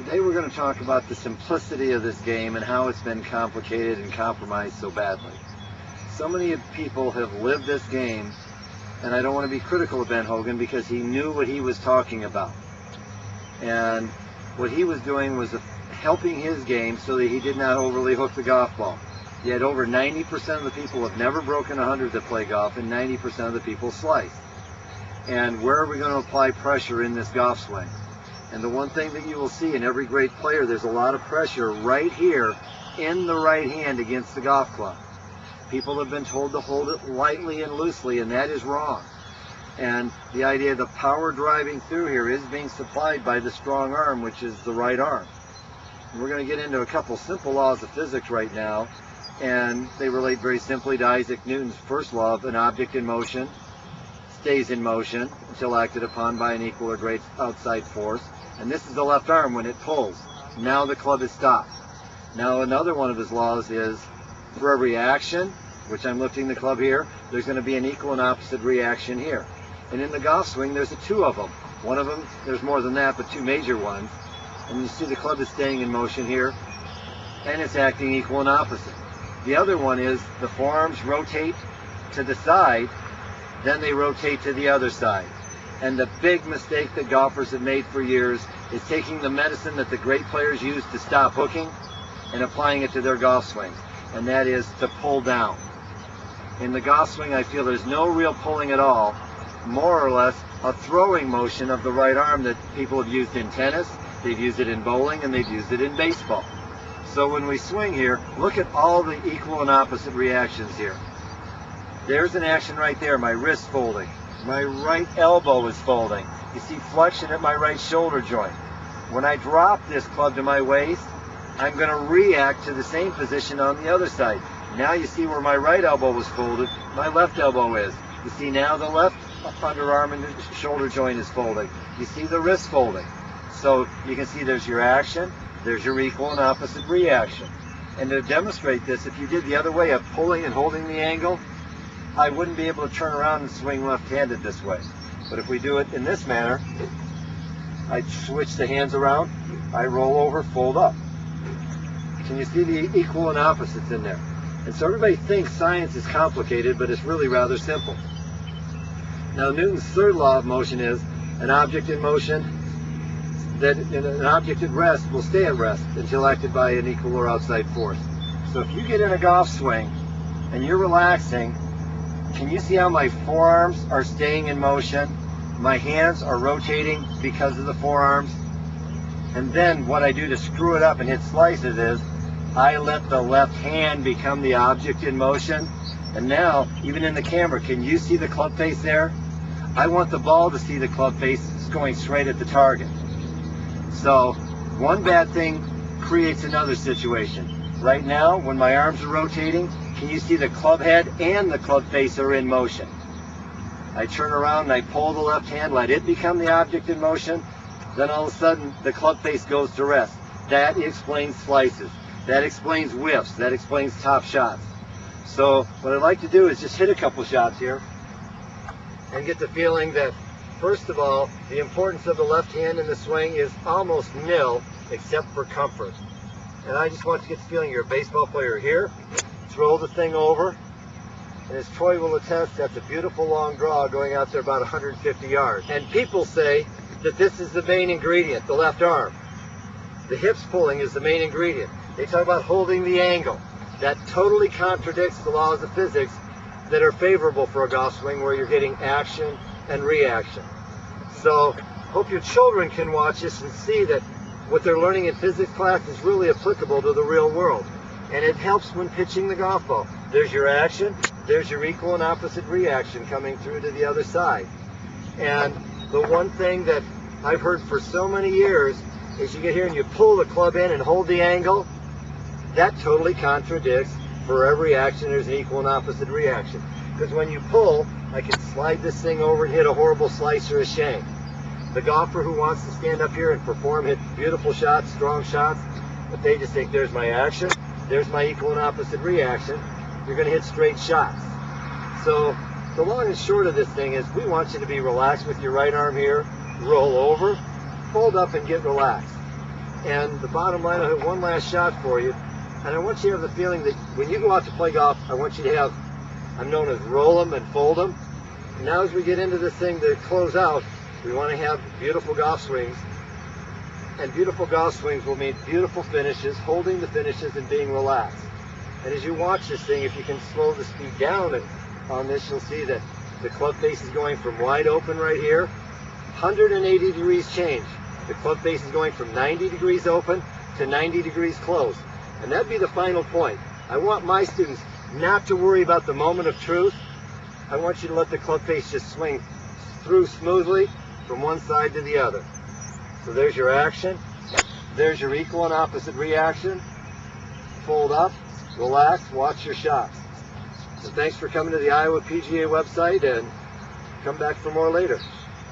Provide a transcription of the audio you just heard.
Today we're going to talk about the simplicity of this game and how it's been complicated and compromised so badly. So many people have lived this game, and I don't want to be critical of Ben Hogan because he knew what he was talking about. And what he was doing was helping his game so that he did not overly hook the golf ball. Yet over 90% of the people have never broken 100 that play golf, and 90% of the people slice. And where are we going to apply pressure in this golf swing? And the one thing that you will see in every great player, there's a lot of pressure right here in the right hand against the golf club. People have been told to hold it lightly and loosely, and that is wrong. And the idea of the power driving through here is being supplied by the strong arm, which is the right arm. And we're going to get into a couple simple laws of physics right now, and they relate very simply to Isaac Newton's first law of an object in motion stays in motion until acted upon by an equal or great outside force. And this is the left arm when it pulls. Now the club is stopped. Now another one of his laws is for every action, which I'm lifting the club here, there's going to be an equal and opposite reaction here. And in the golf swing, there's two of them. One of them, there's more than that, but two major ones. And you see the club is staying in motion here, and it's acting equal and opposite. The other one is the forearms rotate to the side, then they rotate to the other side. And the big mistake that golfers have made for years is taking the medicine that the great players use to stop hooking and applying it to their golf swings, and that is to pull down. In the golf swing, I feel there's no real pulling at all, more or less a throwing motion of the right arm that people have used in tennis, they've used it in bowling, and they've used it in baseball. So when we swing here, look at all the equal and opposite reactions here. There's an action right there, my wrist folding. My right elbow is folding. You see flexion at my right shoulder joint. When I drop this club to my waist, I'm going to react to the same position on the other side. Now you see where my right elbow was folded, my left elbow is. You see now the left underarm and the shoulder joint is folding. You see the wrist folding. So you can see there's your action, there's your equal and opposite reaction. And to demonstrate this, if you did the other way of pulling and holding the angle, I wouldn't be able to turn around and swing left-handed this way. But if we do it in this manner, I switch the hands around, I roll over, fold up. Can you see the equal and opposites in there? And so everybody thinks science is complicated, but it's really rather simple. Now Newton's third law of motion is an object in motion, that an object at rest will stay at rest until acted by an equal or outside force. So if you get in a golf swing and you're relaxing, can you see how my forearms are staying in motion? My hands are rotating because of the forearms. And then what I do to screw it up and hit slices is I let the left hand become the object in motion. And now, even in the camera, can you see the club face there? I want the ball to see the club face going straight at the target. So one bad thing creates another situation. Right now, when my arms are rotating, can you see the club head and the club face are in motion? I turn around and I pull the left hand, let it become the object in motion. Then all of a sudden, the club face goes to rest. That explains slices. That explains whiffs. That explains top shots. So what I'd like to do is just hit a couple shots here and get the feeling that, first of all, the importance of the left hand in the swing is almost nil, except for comfort. And I just want to get the feeling you're a baseball player here. Throw the thing over, and as Troy will attest, that's a beautiful long draw going out there about 150 yards. And people say that this is the main ingredient, the left arm. The hips pulling is the main ingredient. They talk about holding the angle. That totally contradicts the laws of physics that are favorable for a golf swing where you're getting action and reaction. So hope your children can watch this and see that what they're learning in physics class is really applicable to the real world. And it helps when pitching the golf ball. There's your action, there's your equal and opposite reaction coming through to the other side. And the one thing that I've heard for so many years is you get here and you pull the club in and hold the angle. That totally contradicts for every action there's an equal and opposite reaction. Because when you pull, I can slide this thing over and hit a horrible slice or a shank. The golfer who wants to stand up here and perform, hit beautiful shots, strong shots, but they just think there's my action, there's my equal and opposite reaction, you're going to hit straight shots. So the long and short of this thing is we want you to be relaxed with your right arm here, roll over, fold up and get relaxed. And the bottom line, I'll hit one last shot for you. And I want you to have the feeling that when you go out to play golf, I want you to have, I'm known as roll them and fold them. And now as we get into this thing to close out, we want to have beautiful golf swings. And beautiful golf swings will mean beautiful finishes, holding the finishes and being relaxed. And as you watch this thing, if you can slow the speed down on this, you'll see that the club face is going from wide open right here, 180 degrees change. The club face is going from 90 degrees open to 90 degrees closed. And that'd be the final point. I want my students not to worry about the moment of truth. I want you to let the club face just swing through smoothly from one side to the other. So there's your action. There's your equal and opposite reaction. Fold up, relax, watch your shots. So thanks for coming to the Iowa PGA website, and come back for more later.